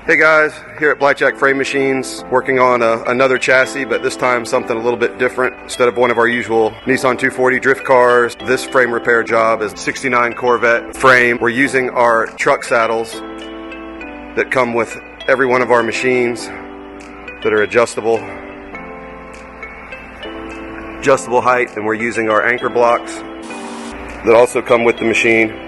Hey guys, here at Blackjack Frame Machines, working on another chassis, but this time something a little bit different. Instead of one of our usual Nissan 240 drift cars, this frame repair job is 69 Corvette frame. We're using our truck saddles that come with every one of our machines that are adjustable height, and we're using our anchor blocks that also come with the machine.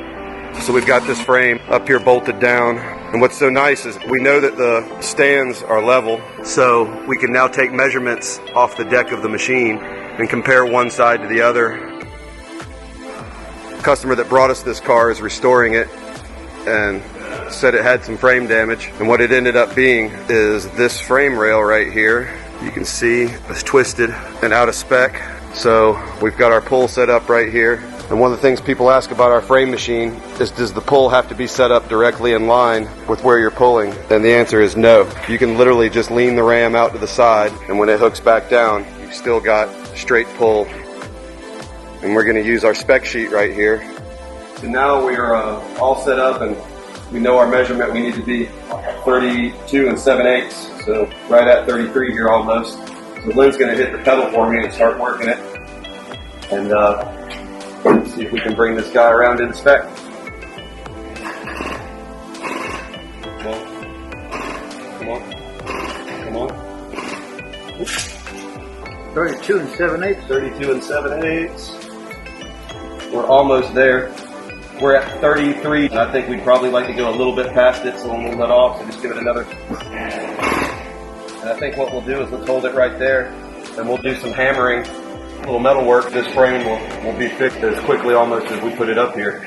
So we've got this frame up here bolted down, and what's so nice is we know that the stands are level, so we can now take measurements off the deck of the machine and compare one side to the other. The customer that brought us this car is restoring it and said it had some frame damage, and what it ended up being is this frame rail right here. You can see it's twisted and out of spec, so we've got our pull set up right here. And one of the things people ask about our frame machine is, does the pull have to be set up directly in line with where you're pulling? And the answer is no. You can literally just lean the ram out to the side, and when it hooks back down, you've still got straight pull. And we're going to use our spec sheet right here. So now we are all set up, and we know our measurement. We need to be 32 7/8, so right at 33 here almost. So Lynn's going to hit the pedal for me and start working it. And see if we can bring this guy around into spec. Come on. 32 7/8. 32 7/8. We're almost there. We're at 33. I think we'd probably like to go a little bit past it, so we'll let off. So just give it another. And I think what we'll do is let's hold it right there, and we'll do some hammering. Little metal work. This frame will be fixed as quickly almost as we put it up here.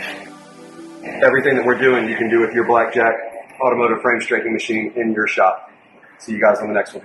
Everything that we're doing you can do with your Blackjack automotive frame strengthening machine in your shop. See you guys on the next one.